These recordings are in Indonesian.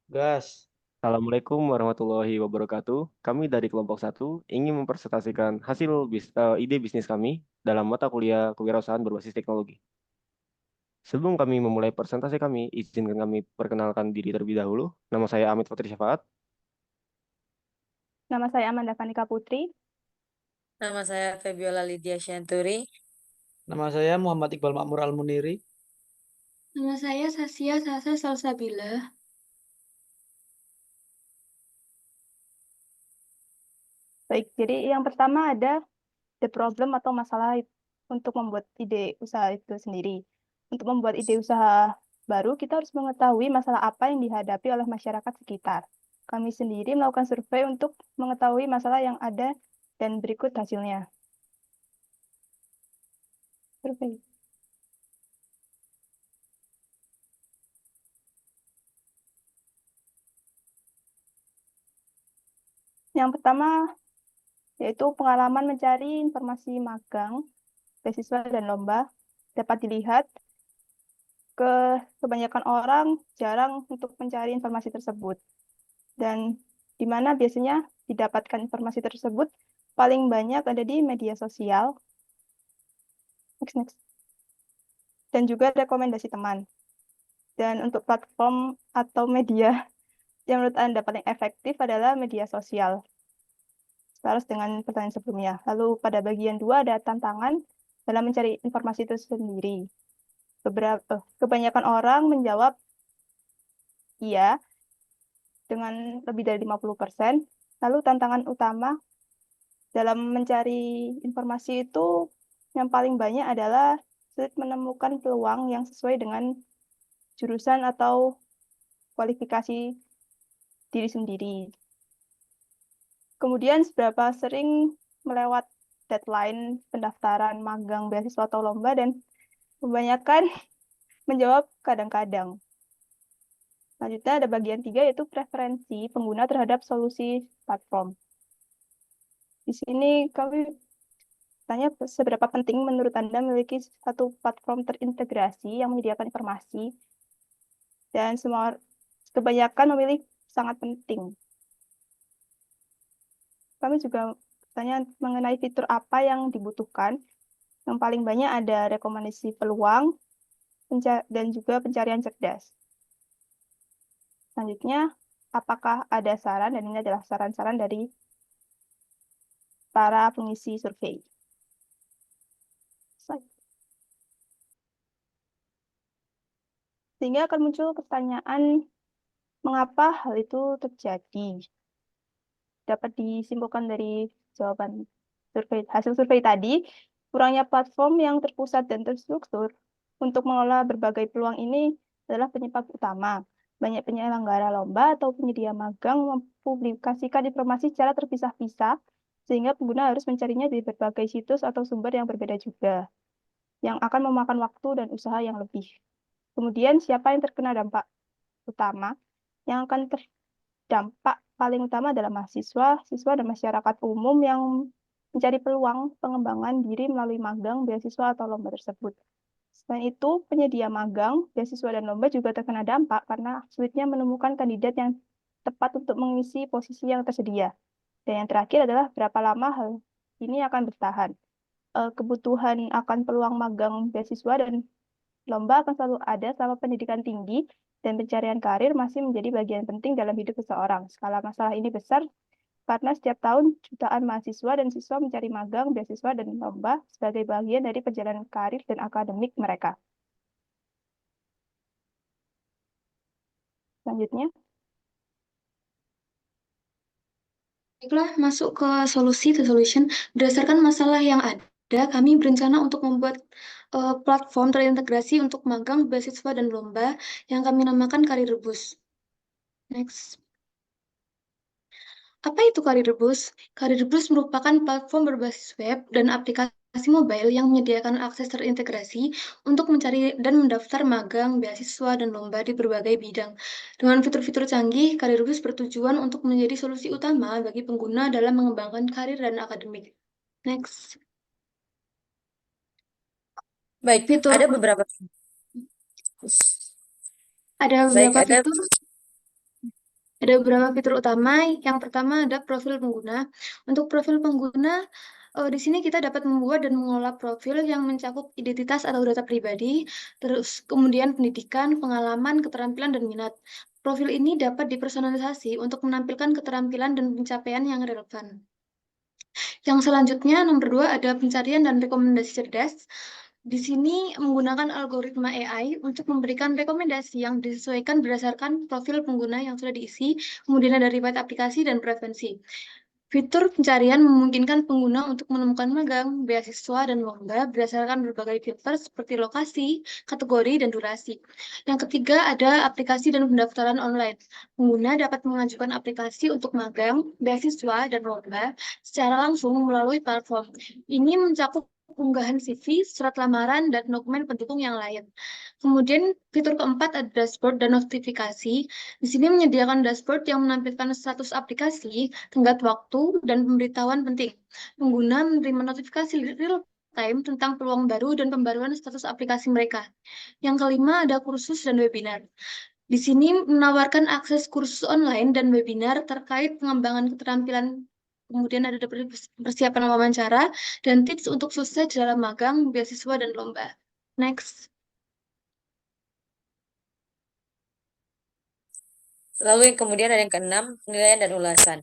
Gas. Assalamualaikum warahmatullahi wabarakatuh. Kami dari kelompok satu ingin mempresentasikan hasil ide bisnis kami dalam mata kuliah kewirausahaan berbasis teknologi. Sebelum kami memulai presentasi kami, izinkan kami perkenalkan diri terlebih dahulu. Nama saya Amit Fatri Syafaat. Nama saya Amanda Vanika Putri. Nama saya Febiola Lydia Syanturi. Nama saya Muhammad Iqbal Makmur Al-Muniri. Nama saya Sasya Sasa Salsabila. Baik, jadi yang pertama ada the problem atau masalah untuk membuat ide usaha itu sendiri. Untuk membuat ide usaha baru, kita harus mengetahui masalah apa yang dihadapi oleh masyarakat sekitar. Kami sendiri melakukan survei untuk mengetahui masalah yang ada dan berikut hasilnya. Survei. Yang pertama yaitu pengalaman mencari informasi magang, beasiswa, dan lomba dapat dilihat kebanyakan orang jarang untuk mencari informasi tersebut. Dan di mana biasanya didapatkan informasi tersebut paling banyak ada di media sosial. Next. Dan juga rekomendasi teman. Dan untuk platform atau media yang menurut Anda paling efektif adalah media sosial. Selaras dengan pertanyaan sebelumnya. Lalu pada bagian 2 ada tantangan dalam mencari informasi itu sendiri. Kebanyakan orang menjawab iya dengan lebih dari 50%. Lalu tantangan utama dalam mencari informasi itu yang paling banyak adalah sulit menemukan peluang yang sesuai dengan jurusan atau kualifikasi diri sendiri. Kemudian seberapa sering melewat deadline pendaftaran magang, beasiswa, atau lomba, dan kebanyakan menjawab kadang-kadang. Selanjutnya ada bagian 3 yaitu preferensi pengguna terhadap solusi platform. Di sini kami tanya seberapa penting menurut Anda memiliki satu platform terintegrasi yang menyediakan informasi, dan semua kebanyakan memilih sangat penting. Kami juga tanya mengenai fitur apa yang dibutuhkan. Yang paling banyak ada rekomendasi peluang dan juga pencarian cerdas. Selanjutnya, apakah ada saran, dan ini adalah saran-saran dari para pengisi survei. Sehingga akan muncul pertanyaan, mengapa hal itu terjadi? Dapat disimpulkan dari jawaban hasil survei tadi, kurangnya platform yang terpusat dan terstruktur untuk mengelola berbagai peluang ini adalah penyebab utama. Banyak penyelenggara lomba atau penyedia magang mempublikasikan informasi secara terpisah-pisah, sehingga pengguna harus mencarinya di berbagai situs atau sumber yang berbeda juga, yang akan memakan waktu dan usaha yang lebih. Kemudian, siapa yang terkena dampak utama? Yang akan terdampak paling utama adalah mahasiswa, siswa, dan masyarakat umum yang mencari peluang pengembangan diri melalui magang, beasiswa, atau lomba tersebut. Selain itu, penyedia magang, beasiswa, dan lomba juga terkena dampak karena sulitnya menemukan kandidat yang tepat untuk mengisi posisi yang tersedia. Dan yang terakhir adalah berapa lama hal ini akan bertahan. Kebutuhan akan peluang magang, beasiswa, dan lomba akan selalu ada selama pendidikan tinggi dan pencarian karir masih menjadi bagian penting dalam hidup seseorang. Skala masalah ini besar karena setiap tahun jutaan mahasiswa dan siswa mencari magang, beasiswa, dan lomba sebagai bagian dari perjalanan karir dan akademik mereka. Selanjutnya, Baiklah, masuk ke solusi to solution. Berdasarkan masalah yang ada, kami berencana untuk membuat platform terintegrasi untuk magang, beasiswa, dan lomba yang kami namakan Karir Rebus. Next. Apa itu Karir Rebus? Karir Rebus merupakan platform berbasis web dan aplikasi mobile yang menyediakan akses terintegrasi untuk mencari dan mendaftar magang, beasiswa, dan lomba di berbagai bidang. Dengan fitur-fitur canggih, Karir Rebus bertujuan untuk menjadi solusi utama bagi pengguna dalam mengembangkan karir dan akademik. Next. Baik, Fitur ada beberapa ada baik beberapa ada fitur. Ada beberapa fitur utama. Yang pertama ada profil pengguna. Untuk profil pengguna, di sini kita dapat membuat dan mengelola profil yang mencakup identitas atau data pribadi, terus kemudian pendidikan, pengalaman, keterampilan, dan minat. Profil ini dapat dipersonalisasi untuk menampilkan keterampilan dan pencapaian yang relevan. Yang selanjutnya, nomor 2, ada pencarian dan rekomendasi cerdas. Di sini menggunakan algoritma AI untuk memberikan rekomendasi yang disesuaikan berdasarkan profil pengguna yang sudah diisi, kemudian ada riwayat aplikasi dan preferensi. Fitur pencarian memungkinkan pengguna untuk menemukan magang, beasiswa, dan lomba berdasarkan berbagai filter seperti lokasi, kategori, dan durasi. Yang ketiga ada aplikasi dan pendaftaran online. Pengguna dapat mengajukan aplikasi untuk magang, beasiswa, dan lomba secara langsung melalui platform. Ini mencakup unggahan CV, surat lamaran, dan dokumen pendukung yang lain. Kemudian fitur keempat ada dashboard dan notifikasi. Di sini menyediakan dashboard yang menampilkan status aplikasi, tenggat waktu, dan pemberitahuan penting. Pengguna menerima notifikasi real time tentang peluang baru dan pembaruan status aplikasi mereka. Yang kelima ada kursus dan webinar. Di sini menawarkan akses kursus online dan webinar terkait pengembangan keterampilan. Kemudian ada persiapan wawancara dan tips untuk sukses dalam magang, beasiswa, dan lomba. Next. Lalu yang kemudian ada yang keenam, penilaian dan ulasan.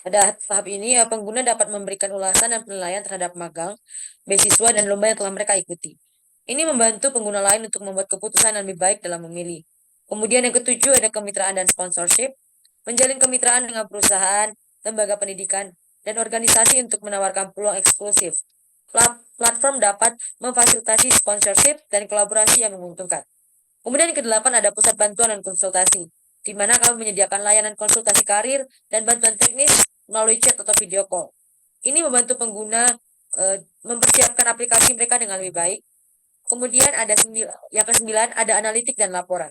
Pada tahap ini, pengguna dapat memberikan ulasan dan penilaian terhadap magang, beasiswa, dan lomba yang telah mereka ikuti. Ini membantu pengguna lain untuk membuat keputusan yang lebih baik dalam memilih. Kemudian yang ketujuh ada kemitraan dan sponsorship. Menjalin kemitraan dengan perusahaan, lembaga pendidikan, dan organisasi untuk menawarkan peluang eksklusif. Platform dapat memfasilitasi sponsorship dan kolaborasi yang menguntungkan. Kemudian yang kedelapan ada pusat bantuan dan konsultasi, di mana kami menyediakan layanan konsultasi karir dan bantuan teknis melalui chat atau video call. Ini membantu pengguna mempersiapkan aplikasi mereka dengan lebih baik. Kemudian ada yang kesembilan ada analitik dan laporan,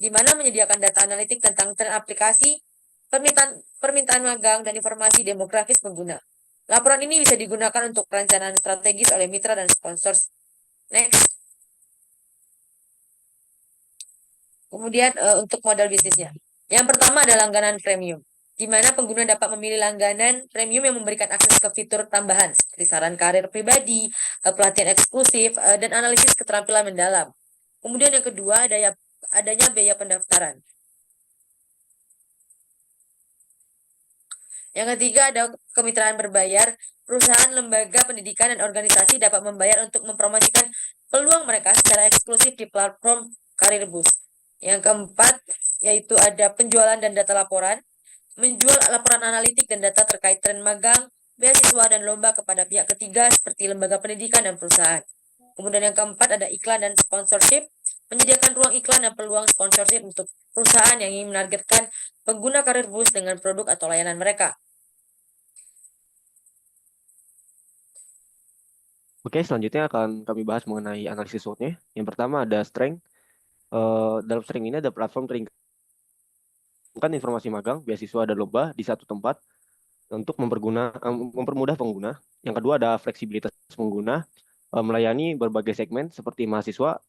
di mana menyediakan data analitik tentang tren aplikasi, permintaan magang, dan informasi demografis pengguna. Laporan ini bisa digunakan untuk perencanaan strategis oleh mitra dan sponsor. Next. Kemudian untuk modal bisnisnya. Yang pertama adalah langganan premium, di mana pengguna dapat memilih langganan premium yang memberikan akses ke fitur tambahan seperti saran karir pribadi, pelatihan eksklusif, dan analisis keterampilan mendalam. Kemudian yang kedua adanya biaya pendaftaran. Yang ketiga ada kemitraan berbayar. Perusahaan, lembaga pendidikan, dan organisasi dapat membayar untuk mempromosikan peluang mereka secara eksklusif di platform Karirbus. Yang keempat yaitu ada penjualan dan data laporan. Menjual laporan analitik dan data terkait tren magang, beasiswa, dan lomba kepada pihak ketiga seperti lembaga pendidikan dan perusahaan. Kemudian yang keempat ada iklan dan sponsorship. Menyediakan ruang iklan dan peluang sponsorship untuk perusahaan yang ingin menargetkan pengguna Karirbus dengan produk atau layanan mereka. Oke, selanjutnya akan kami bahas mengenai analisis SWOT-nya. Yang pertama ada strength. Dalam strength ini ada platform teringkatkan informasi magang, beasiswa, dan lomba di satu tempat untuk mempermudah pengguna. Yang kedua ada fleksibilitas pengguna, melayani berbagai segmen seperti mahasiswa,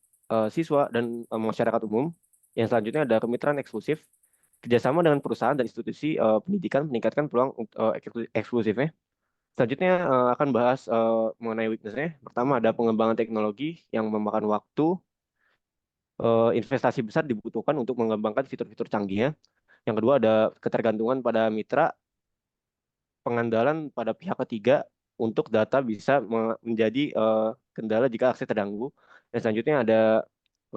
siswa, dan masyarakat umum. Yang selanjutnya ada kemitraan eksklusif, kerjasama dengan perusahaan dan institusi pendidikan meningkatkan peluang eksklusifnya. Selanjutnya akan bahas mengenai weakness-nya. Pertama ada pengembangan teknologi yang memakan waktu, investasi besar dibutuhkan untuk mengembangkan fitur-fitur canggihnya. Yang kedua ada ketergantungan pada mitra, pengandalan pada pihak ketiga untuk data bisa menjadi kendala jika akses terganggu. Dan selanjutnya ada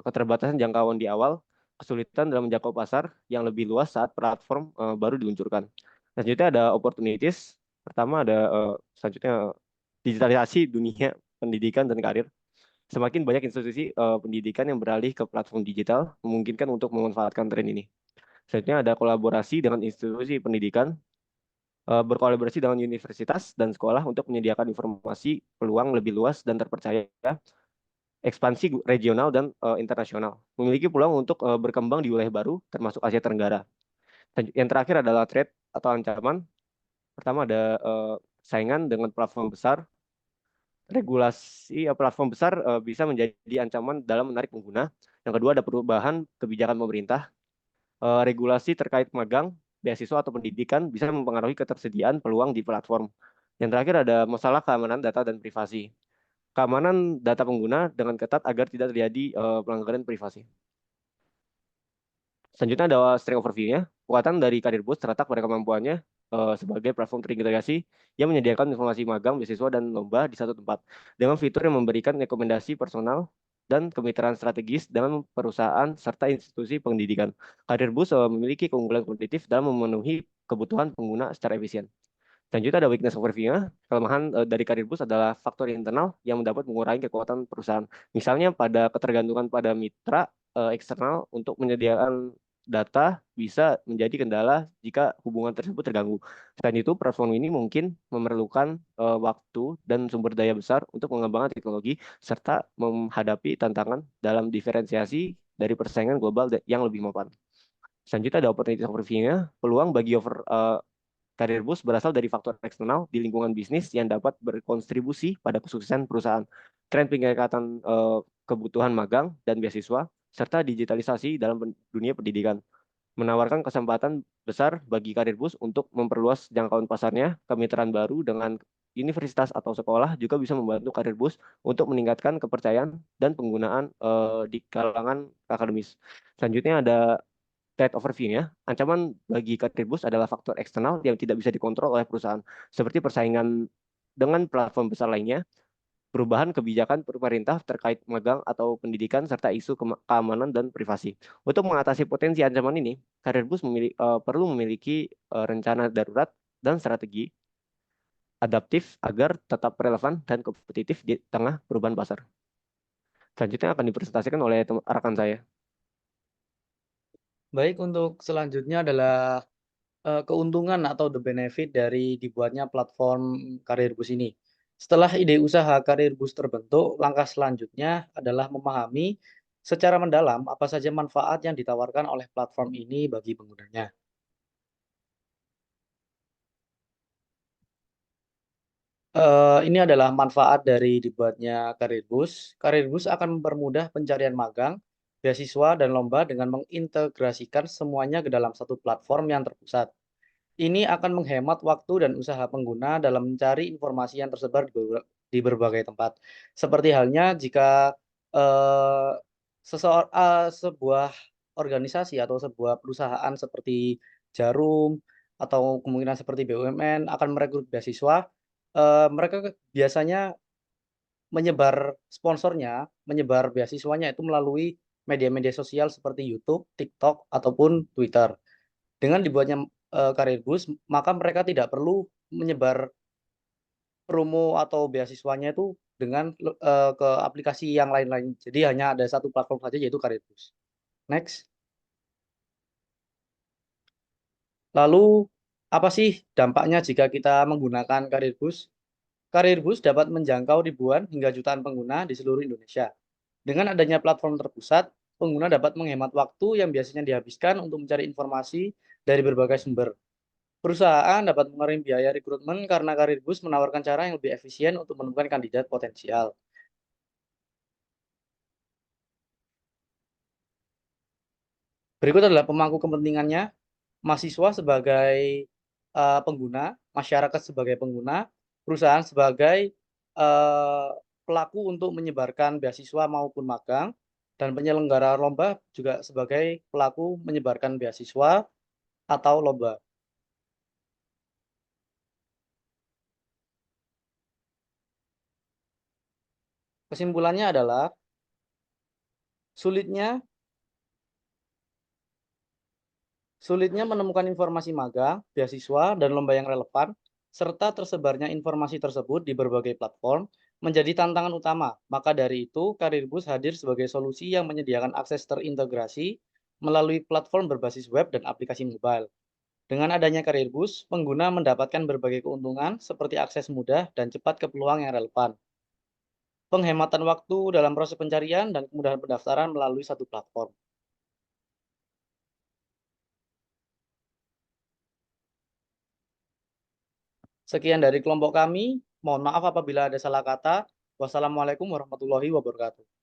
keterbatasan jangkauan di awal, kesulitan dalam menjangkau pasar yang lebih luas saat platform baru diluncurkan. Selanjutnya ada opportunities. Pertama ada selanjutnya digitalisasi dunia pendidikan dan karir. Semakin banyak institusi pendidikan yang beralih ke platform digital, memungkinkan untuk memanfaatkan tren ini. Selanjutnya ada kolaborasi dengan institusi pendidikan, berkolaborasi dengan universitas dan sekolah untuk menyediakan informasi peluang lebih luas dan terpercaya, ekspansi regional dan internasional, memiliki peluang untuk berkembang di wilayah baru, termasuk Asia Tenggara. Yang terakhir adalah threat atau ancaman. Pertama ada saingan dengan platform besar. Regulasi platform besar bisa menjadi ancaman dalam menarik pengguna. Yang kedua ada perubahan kebijakan pemerintah, regulasi terkait magang, beasiswa atau pendidikan bisa mempengaruhi ketersediaan peluang di platform. Yang terakhir ada masalah keamanan data dan privasi. Keamanan data pengguna dengan ketat agar tidak terjadi pelanggaran privasi. Selanjutnya ada string overview-nya. Kekuatan dari Karir Boost terletak pada kemampuannya sebagai platform terintegrasi yang menyediakan informasi magang, beasiswa, dan lomba di satu tempat. Dengan fitur yang memberikan rekomendasi personal dan kemitraan strategis dengan perusahaan serta institusi pendidikan. Karir Boost memiliki keunggulan kompetitif dalam memenuhi kebutuhan pengguna secara efisien. Selanjutnya ada weakness overview-nya. Kelemahan dari Karir Boost adalah faktor internal yang dapat mengurangi kekuatan perusahaan. Misalnya pada ketergantungan pada mitra eksternal untuk menyediakan data bisa menjadi kendala jika hubungan tersebut terganggu. Selain itu, platform ini mungkin memerlukan waktu dan sumber daya besar untuk mengembangkan teknologi serta menghadapi tantangan dalam diferensiasi dari persaingan global yang lebih mapan. Selanjutnya ada opportunity overview-nya. Peluang bagi Karir Boost berasal dari faktor eksternal di lingkungan bisnis yang dapat berkontribusi pada kesuksesan perusahaan. Tren peningkatan kebutuhan magang dan beasiswa, serta digitalisasi dalam dunia pendidikan, menawarkan kesempatan besar bagi Karir Boost untuk memperluas jangkauan pasarnya. Kemitraan baru dengan universitas atau sekolah juga bisa membantu Karir Boost untuk meningkatkan kepercayaan dan penggunaan di kalangan akademis. Selanjutnya ada trade overview-nya. Ancaman bagi Karir Boost adalah faktor eksternal yang tidak bisa dikontrol oleh perusahaan, seperti persaingan dengan platform besar lainnya, perubahan kebijakan pemerintah terkait magang atau pendidikan, serta isu keamanan dan privasi. Untuk mengatasi potensi ancaman ini, Karir Boost perlu memiliki rencana darurat dan strategi adaptif agar tetap relevan dan kompetitif di tengah perubahan pasar. Selanjutnya akan dipresentasikan oleh rekan saya. Baik, untuk selanjutnya adalah keuntungan atau the benefit dari dibuatnya platform Karir Boost ini. Setelah ide usaha Karir Boost terbentuk, langkah selanjutnya adalah memahami secara mendalam apa saja manfaat yang ditawarkan oleh platform ini bagi penggunanya. Ini adalah manfaat dari dibuatnya Karir Boost. Karir Boost akan mempermudah pencarian magang, beasiswa, dan lomba dengan mengintegrasikan semuanya ke dalam satu platform yang terpusat. Ini akan menghemat waktu dan usaha pengguna dalam mencari informasi yang tersebar di berbagai tempat. Seperti halnya jika eh, sebuah organisasi atau sebuah perusahaan seperti Jarum atau kemungkinan seperti BUMN akan merekrut beasiswa, mereka biasanya menyebar sponsornya, menyebar beasiswanya itu melalui media-media sosial seperti YouTube, TikTok, ataupun Twitter. Dengan dibuatnya Karir Boost, maka mereka tidak perlu menyebar promo atau beasiswanya itu dengan ke aplikasi yang lain-lain. Jadi hanya ada satu platform saja yaitu Karir Boost. Next. Lalu apa sih dampaknya jika kita menggunakan Karir Boost? Karir Boost dapat menjangkau ribuan hingga jutaan pengguna di seluruh Indonesia. Dengan adanya platform terpusat, pengguna dapat menghemat waktu yang biasanya dihabiskan untuk mencari informasi dari berbagai sumber. Perusahaan dapat mengurangi biaya rekrutmen karena Karir Boost menawarkan cara yang lebih efisien untuk menemukan kandidat potensial. Berikut adalah pemangku kepentingannya, mahasiswa sebagai pengguna, masyarakat sebagai pengguna, perusahaan sebagai eh, pelaku untuk menyebarkan beasiswa maupun magang, dan penyelenggara lomba juga sebagai pelaku menyebarkan beasiswa atau lomba. Kesimpulannya adalah sulitnya menemukan informasi magang, beasiswa, dan lomba yang relevan, serta tersebarnya informasi tersebut di berbagai platform, menjadi tantangan utama. Maka dari itu, Karir Boost hadir sebagai solusi yang menyediakan akses terintegrasi melalui platform berbasis web dan aplikasi mobile. Dengan adanya Karir Boost, pengguna mendapatkan berbagai keuntungan seperti akses mudah dan cepat ke peluang yang relevan, penghematan waktu dalam proses pencarian, dan kemudahan pendaftaran melalui satu platform. Sekian dari kelompok kami. Mohon maaf apabila ada salah kata. Wassalamualaikum warahmatullahi wabarakatuh.